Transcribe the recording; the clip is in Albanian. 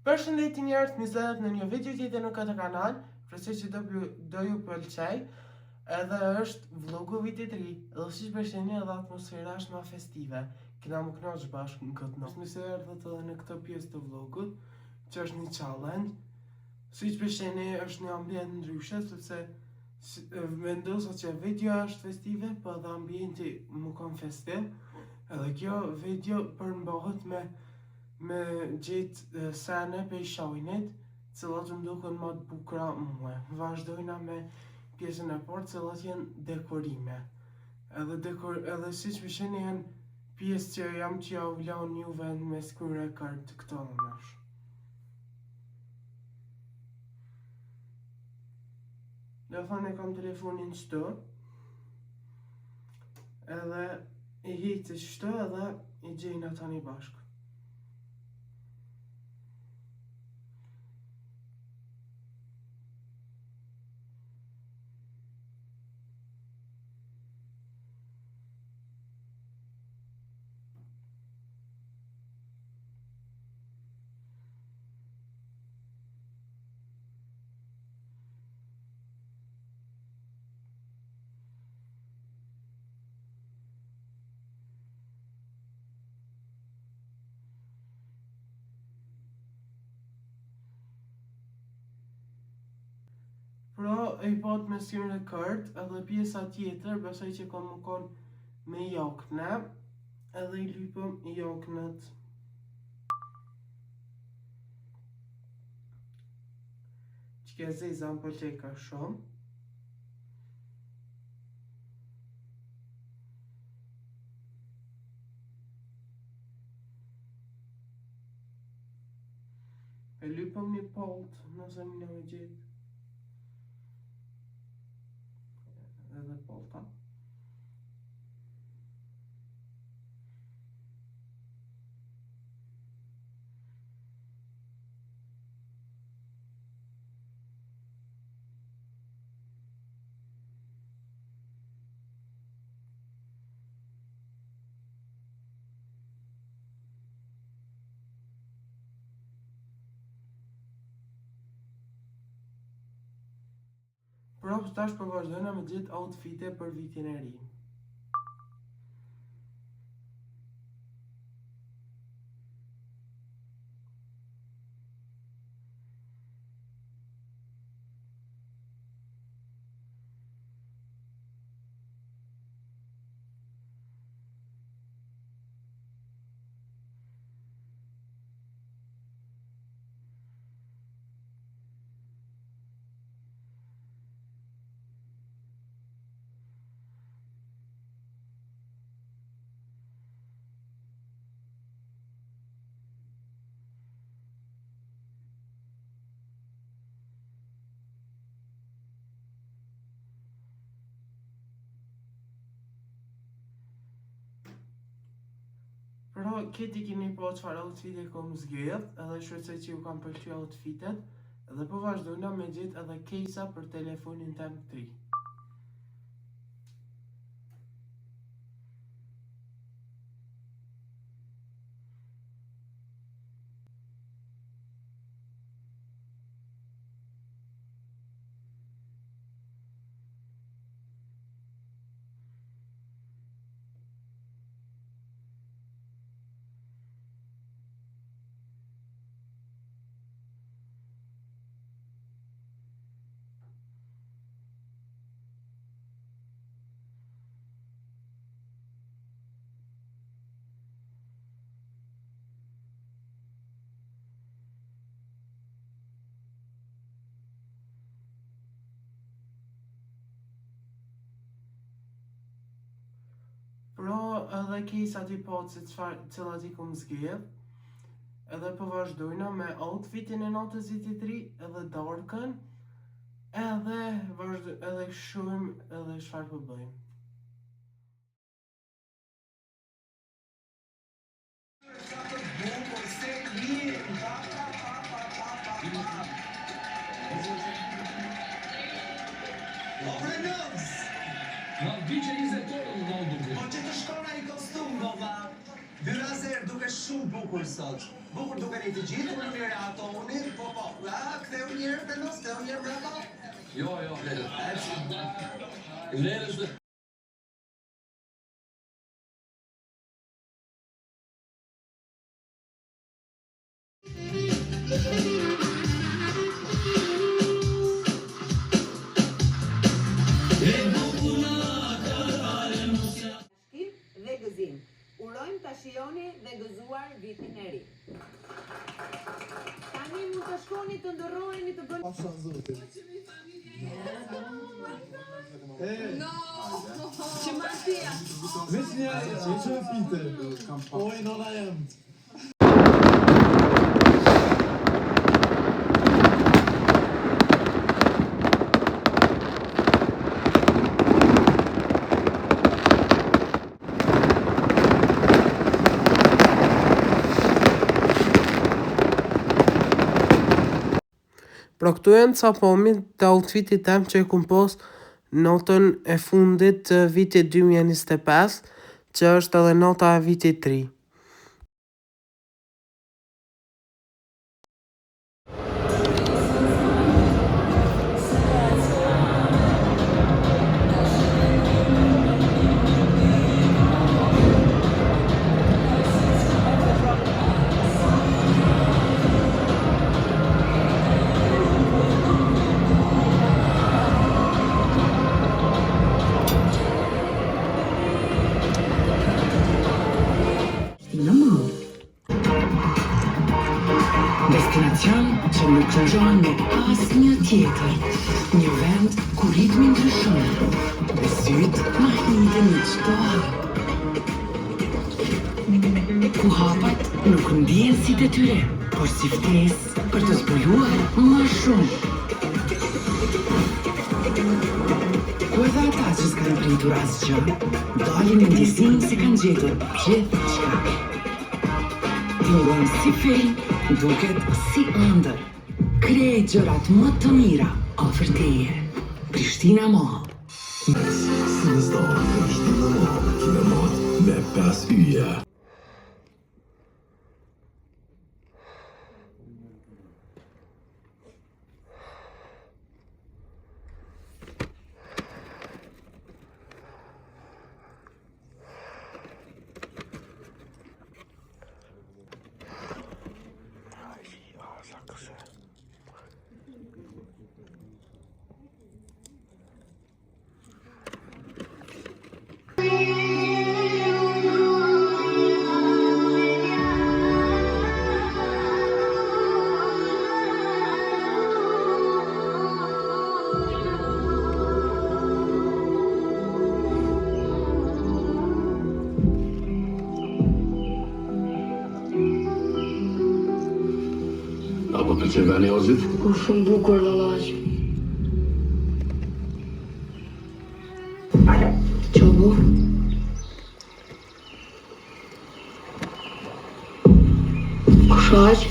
Përshëndetje njerëz, mirëseverdhët në një video tjetër në këtë kanal. Presoj që do ju pëlqej. Edhe është vlogu vitit 3, dhe siç përsheni edhe atmosfera është ma festive. Kena më kënaqur bashkë në këtë natë. Mirëseverdhët edhe në këtë pjesë të vlogut, që është një challenge. Siç përsheni është një ambient ndryshe, sepse vendosa që videoja është festive, po edhe ambienti më kon festiv. Edhe kjo video përmbahet me gjetë sene për shajnit, cilat më duken më të bukura mua. Vazhdojna me pjesën e parë, cilat janë dekorime. Edhe siç përsheni janë pjesë që jam që ja u vlan juve me screen record të këto nësh. Dhe thënë e kam telefonin qëto, edhe i hitë qëto edhe i gjejna tani bashkë. Pra, e pat me screen record, edhe pjesa tjetër, besoj që ka më konë me jakne, edhe i lypëm i jaknet. Që ke zeza më pëlqej ka shumë. E lypëm një polt, nëse më në me gjithë. Edhe polta. Pra, tash po vazhdojna me gjithë outfite për vitin e ri. Pra, këti keni po çfarë outfite kom zgjedh, edhe shpresoj që ju kam pëlqyer outfitet, edhe po vazhdojna me gjithë edhe kejsa për telefonin tem të ri. Pra, edhe kejsat i patë se cilat i kom zgjedh, edhe po vazhdojna me outfitin e natës vitit ri, edhe darkën, edhe shohim edhe çfarë po bëjmë. Në viqe 20 orë në ndurë. Po që të shkona i kostum, bova. Dy razer duke shumë bukur sot. Bukur dukeni të gjithë, më mirë atoni, po. Ktheu një herë Vendos, ktheu një herë bravo. Jo, Vlerës. Dhe gëzim. Urojmë ta shijoni dhe gëzuar vitin e ri. Tani mund të shkoni të ndërroheni të bëni. No! Që Martia! Veç një që e pite. Oj, nona jem. Pra këtu janë ca pomit të outfitit tem që e kum post notën e fundit të vitit 2025, që është edhe nota e vitit 3. Destinacion që nuk shënxohen me asnjë tjetër. Një vend ku ritmi ndryshon dhe syt mahiten në çdo hap. Ku hapat nuk ndihen si detyre, por si ftesë për të zbuluar më shumë. Ku edhe ata që s'kanë pritur asgjë, dalin me ndjesinë se kanë gjetur gjithçka. Tingën si film, duket si ëndër. Krej gjërat më të mira afër teje. Prishtina Mall. Sinistër, Prishtina Mall, kinemot me 5 yje. Apo pëlqen vani Ozit? Po shumë bukur vallaj. Çobu. Kush